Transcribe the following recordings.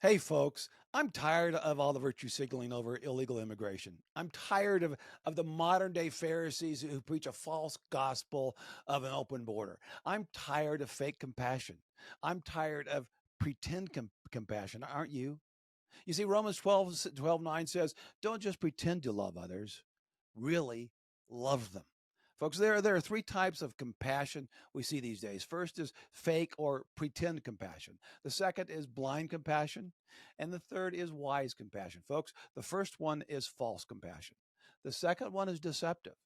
Hey, folks, I'm tired of all the virtue signaling over illegal immigration. I'm tired of the modern day Pharisees who preach a false gospel of an open border. I'm tired of fake compassion. I'm tired of pretend compassion. Aren't you? You see, Romans 12:9 says, don't just pretend to love others, really love them. Folks, there are three types of compassion we see these days. First is fake or pretend compassion. The second is blind compassion. And the third is wise compassion. Folks, the first one is false compassion. The second one is deceptive.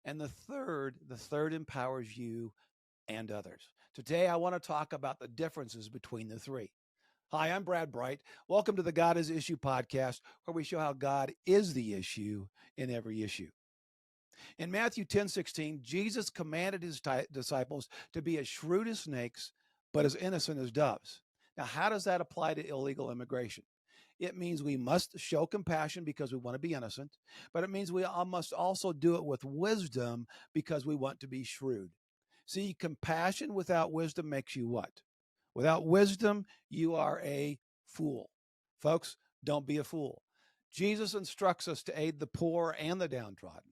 And the third empowers you and others. Today, I want to talk about the differences between the three. Hi, I'm Brad Bright. Welcome to the God is Issue podcast, where we show how God is the issue in every issue. In Matthew 10:16, Jesus commanded his disciples to be as shrewd as snakes, but as innocent as doves. Now, how does that apply to illegal immigration? It means we must show compassion because we want to be innocent, but it means we must also do it with wisdom because we want to be shrewd. See, compassion without wisdom makes you what? Without wisdom, you are a fool. Folks, don't be a fool. Jesus instructs us to aid the poor and the downtrodden.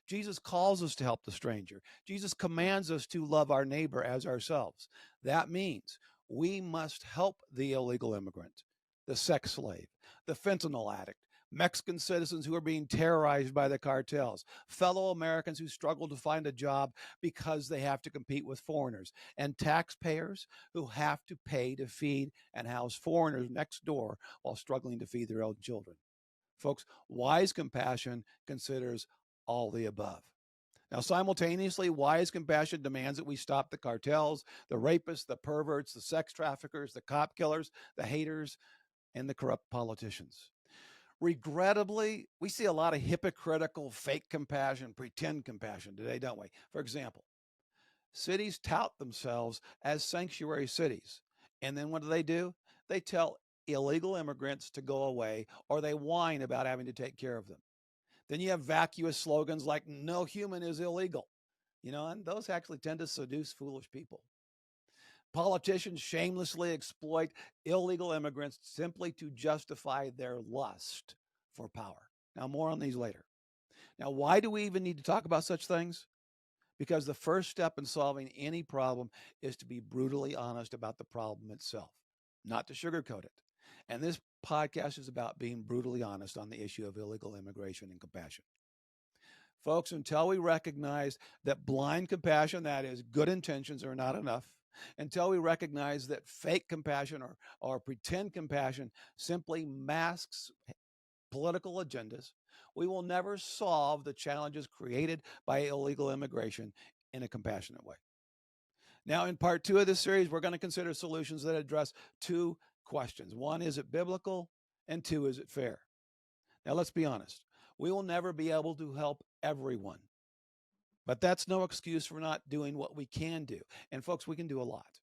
Jesus calls us to help the stranger. Jesus commands us to love our neighbor as ourselves. That means we must help the illegal immigrant, the sex slave, the fentanyl addict, Mexican citizens who are being terrorized by the cartels, fellow Americans who struggle to find a job because they have to compete with foreigners, and taxpayers who have to pay to feed and house foreigners next door while struggling to feed their own children. Folks, wise compassion considers all the above. Now, simultaneously, wise compassion demands that we stop the cartels, the rapists, the perverts, the sex traffickers, the cop killers, the haters, and the corrupt politicians. Regrettably, we see a lot of hypocritical, fake compassion, pretend compassion today, don't we? For example, cities tout themselves as sanctuary cities. And then what do? They tell illegal immigrants to go away, or they whine about having to take care of them. Then you have vacuous slogans like no human is illegal, and those actually tend to seduce foolish people. Politicians shamelessly exploit illegal immigrants simply to justify their lust for power. Now, more on these later. Now, why do we even need to talk about such things? Because the first step in solving any problem is to be brutally honest about the problem itself, not to sugarcoat it. And this podcast is about being brutally honest on the issue of illegal immigration and compassion. Folks, until we recognize that blind compassion, that is, good intentions, are not enough, until we recognize that fake compassion or pretend compassion simply masks political agendas, we will never solve the challenges created by illegal immigration in a compassionate way. Now, in part two of this series, we're going to consider solutions that address two questions. One, is it biblical? And two, is it fair? Now, let's be honest. We will never be able to help everyone, but that's no excuse for not doing what we can do. And folks, we can do a lot.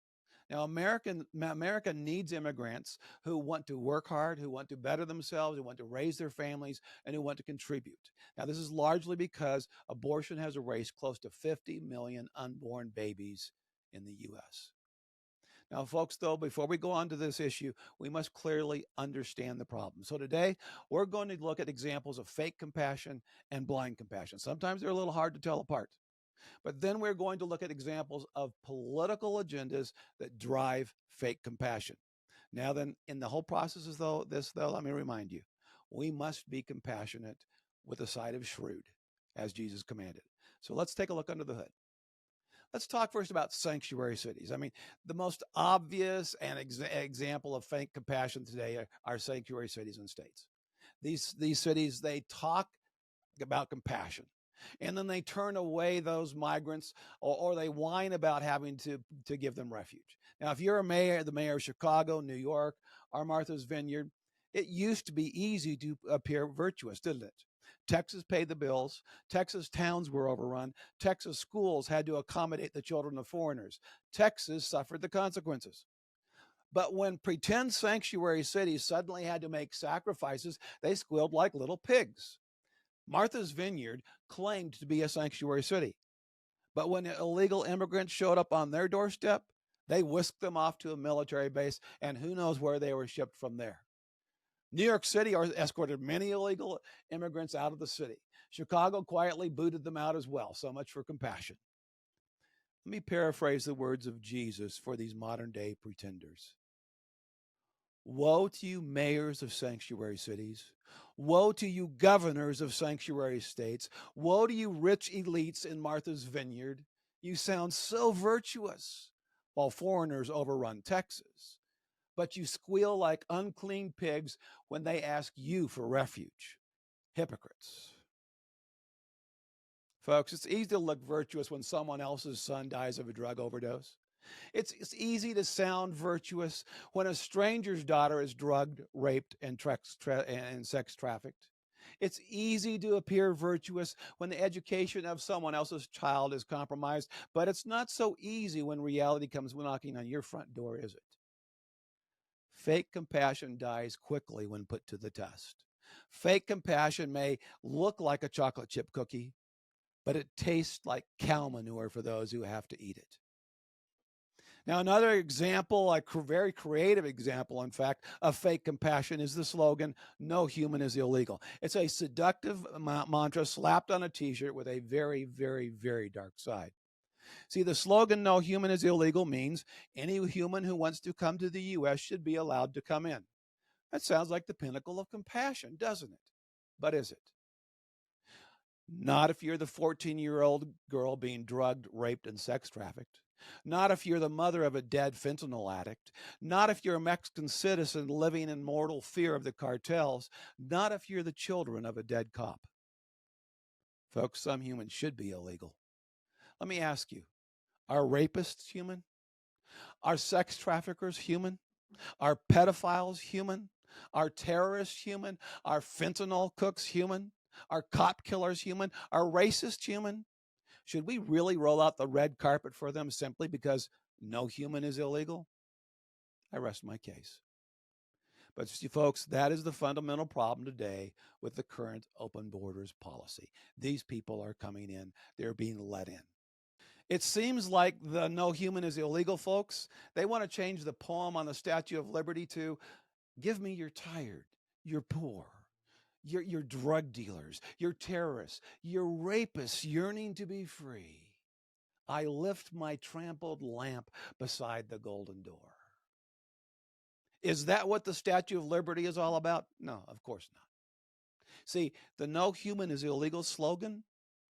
Now, America needs immigrants who want to work hard, who want to better themselves, who want to raise their families, and who want to contribute. Now, this is largely because abortion has erased close to 50 million unborn babies in the U.S. Now, folks, though, before we go on to this issue, we must clearly understand the problem. So today, we're going to look at examples of fake compassion and blind compassion. Sometimes they're a little hard to tell apart. But then we're going to look at examples of political agendas that drive fake compassion. Now, then, in the whole process of though, let me remind you, we must be compassionate with a side of shrewd, as Jesus commanded. So let's take a look under the hood. Let's talk first about sanctuary cities. I mean, the most obvious and example of fake compassion today are sanctuary cities and states. These cities, they talk about compassion, and then they turn away those migrants, or they whine about having to give them refuge. Now, if you're the mayor of Chicago, New York, or Martha's Vineyard, it used to be easy to appear virtuous, didn't it? Texas paid the bills. Texas towns were overrun. Texas schools had to accommodate the children of foreigners. Texas suffered the consequences. But when pretend sanctuary cities suddenly had to make sacrifices, they squealed like little pigs. Martha's Vineyard claimed to be a sanctuary city. But when illegal immigrants showed up on their doorstep, they whisked them off to a military base, and who knows where they were shipped from there. New York City escorted many illegal immigrants out of the city. Chicago quietly booted them out as well. So much for compassion. Let me paraphrase the words of Jesus for these modern day pretenders. Woe to you, mayors of sanctuary cities. Woe to you, governors of sanctuary states. Woe to you, rich elites in Martha's Vineyard. You sound so virtuous, while foreigners overrun Texas. But you squeal like unclean pigs when they ask you for refuge. Hypocrites. Folks, it's easy to look virtuous when someone else's son dies of a drug overdose. It's easy to sound virtuous when a stranger's daughter is drugged, raped, and sex trafficked. It's easy to appear virtuous when the education of someone else's child is compromised, but it's not so easy when reality comes knocking on your front door, is it? Fake compassion dies quickly when put to the test. Fake compassion may look like a chocolate chip cookie, but it tastes like cow manure for those who have to eat it. Now, another example, a very creative example, in fact, of fake compassion is the slogan, "No human is illegal." It's a seductive mantra slapped on a t shirt with a very, very, very dark side. See, the slogan, "No human is illegal," means any human who wants to come to the U.S. should be allowed to come in. That sounds like the pinnacle of compassion, doesn't it? But is it? Not if you're the 14-year-old girl being drugged, raped, and sex trafficked. Not if you're the mother of a dead fentanyl addict. Not if you're a Mexican citizen living in mortal fear of the cartels. Not if you're the children of a dead cop. Folks, some humans should be illegal. Let me ask you, are rapists human? Are sex traffickers human? Are pedophiles human? Are terrorists human? Are fentanyl cooks human? Are cop killers human? Are racists human? Should we really roll out the red carpet for them simply because no human is illegal? I rest my case. But see, folks, that is the fundamental problem today with the current open borders policy. These people are coming in, they're being let in. It seems like the "no human is illegal" folks, they want to change the poem on the Statue of Liberty to "Give me your tired, your poor, your drug dealers, your terrorists, your rapists yearning to be free. I lift my trampled lamp beside the golden door." Is that what the Statue of Liberty is all about? No, of course not. See, the "no human is illegal" slogan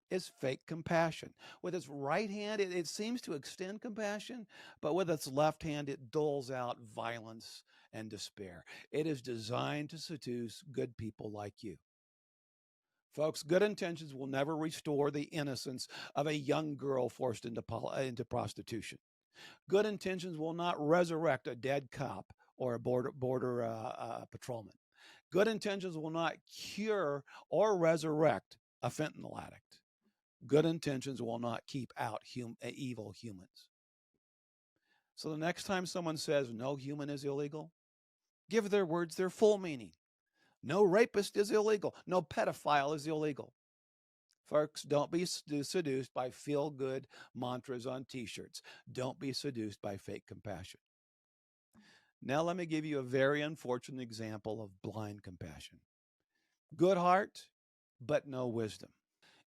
is fake compassion. With its right hand, it seems to extend compassion, but with its left hand, it doles out violence and despair. It is designed to seduce good people like you. Folks, good intentions will never restore the innocence of a young girl forced into prostitution. Good intentions will not resurrect a dead cop or a border patrolman. Good intentions will not cure or resurrect a fentanyl addict. Good intentions will not keep out evil humans. So the next time someone says "no human is illegal," give their words their full meaning. No rapist is illegal. No pedophile is illegal. Folks, don't be seduced by feel-good mantras on t-shirts. Don't be seduced by fake compassion. Now let me give you a very unfortunate example of blind compassion. Good heart, but no wisdom.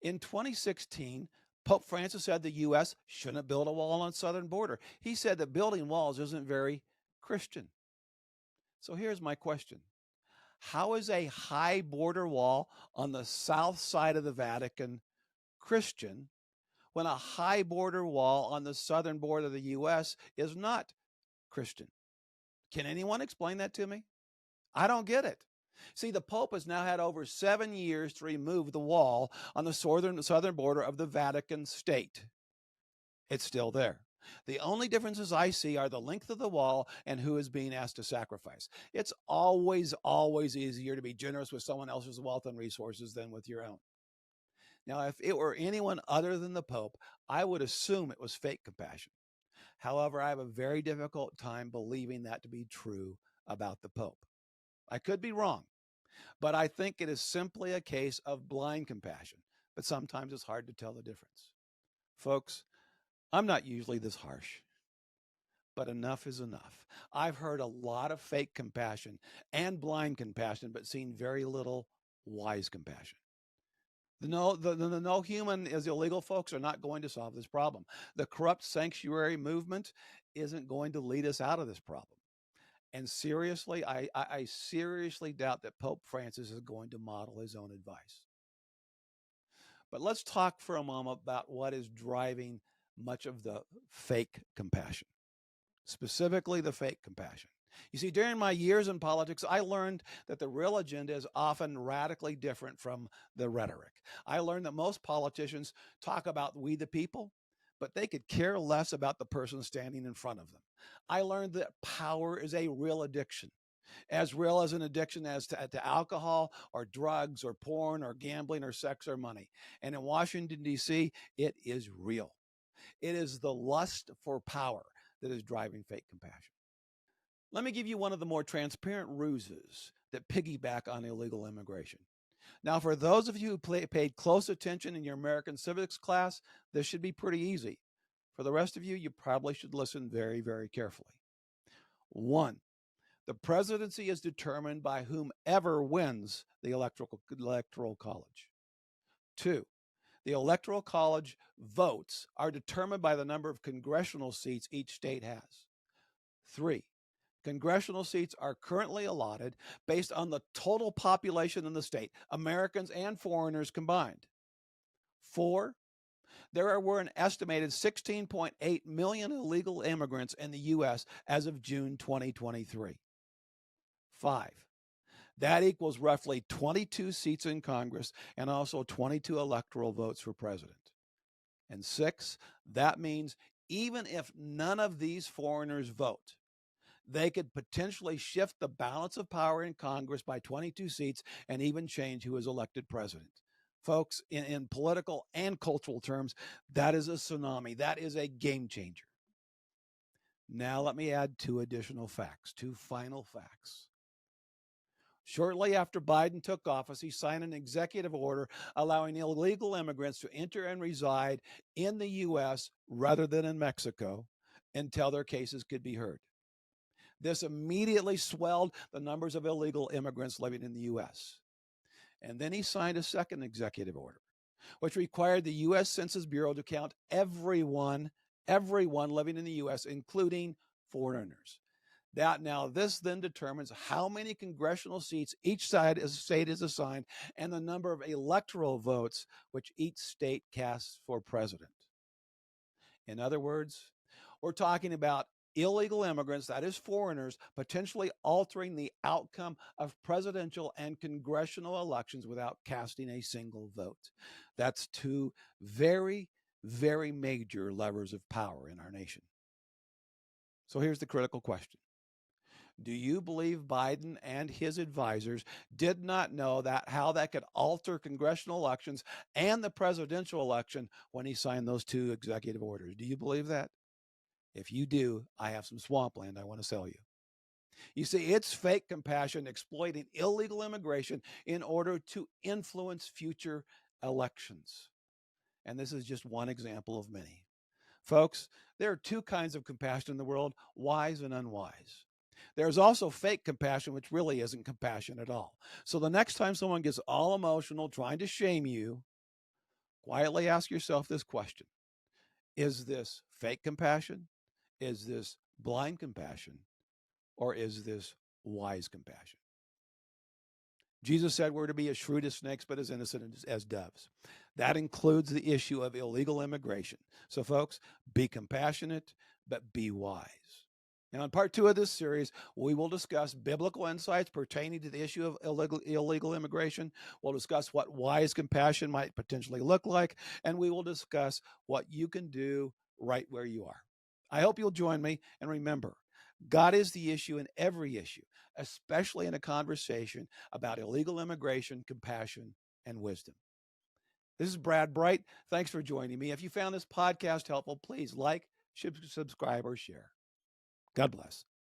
In 2016, Pope Francis said the U.S. shouldn't build a wall on the southern border. He said that building walls isn't very Christian. So here's my question. How is a high border wall on the south side of the Vatican Christian when a high border wall on the southern border of the U.S. is not Christian? Can anyone explain that to me? I don't get it. See, the Pope has now had over 7 years to remove the wall on the southern border of the Vatican state. It's still there. The only differences I see are the length of the wall and who is being asked to sacrifice. It's always, always easier to be generous with someone else's wealth and resources than with your own. Now, if it were anyone other than the Pope, I would assume it was fake compassion. However, I have a very difficult time believing that to be true about the Pope. I could be wrong, but I think it is simply a case of blind compassion. But sometimes it's hard to tell the difference. Folks, I'm not usually this harsh, but enough is enough. I've heard a lot of fake compassion and blind compassion, but seen very little wise compassion. The no human is illegal folks are not going to solve this problem. The corrupt sanctuary movement isn't going to lead us out of this problem. And seriously, I seriously doubt that Pope Francis is going to model his own advice. But let's talk for a moment about what is driving much of the fake compassion, specifically the fake compassion. You see, during my years in politics, I learned that the real agenda is often radically different from the rhetoric. I learned that most politicians talk about we the people, but they could care less about the person standing in front of them. I learned that power is a real addiction, as real as an addiction as to alcohol or drugs or porn or gambling or sex or money. And in Washington, D.C., it is real. It is the lust for power that is driving fake compassion. Let me give you one of the more transparent ruses that piggyback on illegal immigration. Now, for those of you who paid close attention in your American civics class, this should be pretty easy. For the rest of you, you probably should listen very, very carefully. 1, the presidency is determined by whomever wins the electoral college. 2, the electoral college votes are determined by the number of congressional seats each state has. 3, congressional seats are currently allotted based on the total population in the state, Americans and foreigners combined. 4, there were an estimated 16.8 million illegal immigrants in the U.S. as of June 2023. 5, that equals roughly 22 seats in Congress and also 22 electoral votes for president. And 6, that means even if none of these foreigners vote, they could potentially shift the balance of power in Congress by 22 seats and even change who is elected president. Folks, in political and cultural terms, that is a tsunami. That is a game changer. Now, let me add 2 additional facts, 2 final facts. Shortly after Biden took office, he signed an executive order allowing illegal immigrants to enter and reside in the U.S. rather than in Mexico until their cases could be heard. This immediately swelled the numbers of illegal immigrants living in the U.S. And then he signed a second executive order, which required the U.S. Census Bureau to count everyone living in the U.S., including foreigners. This then determines how many congressional seats each state is assigned and the number of electoral votes which each state casts for president. In other words, we're talking about illegal immigrants, that is foreigners, potentially altering the outcome of presidential and congressional elections without casting a single vote. That's 2 very, very major levers of power in our nation. So here's the critical question. Do you believe Biden and his advisors did not know how that could alter congressional elections and the presidential election when he signed those 2 executive orders? Do you believe that? If you do, I have some swampland I want to sell you. You see, it's fake compassion exploiting illegal immigration in order to influence future elections. And this is just one example of many. Folks, there are 2 kinds of compassion in the world, wise and unwise. There's also fake compassion, which really isn't compassion at all. So the next time someone gets all emotional trying to shame you, quietly ask yourself this question. Is this fake compassion? Is this blind compassion? Or is this wise compassion? Jesus said we're to be as shrewd as snakes, but as innocent as doves. That includes the issue of illegal immigration. So, folks, be compassionate, but be wise. Now, in part 2 of this series, we will discuss biblical insights pertaining to the issue of illegal immigration. We'll discuss what wise compassion might potentially look like, and we will discuss what you can do right where you are. I hope you'll join me, and remember, God is the issue in every issue, especially in a conversation about illegal immigration, compassion, and wisdom. This is Brad Bright. Thanks for joining me. If you found this podcast helpful, please like, subscribe, or share. God bless.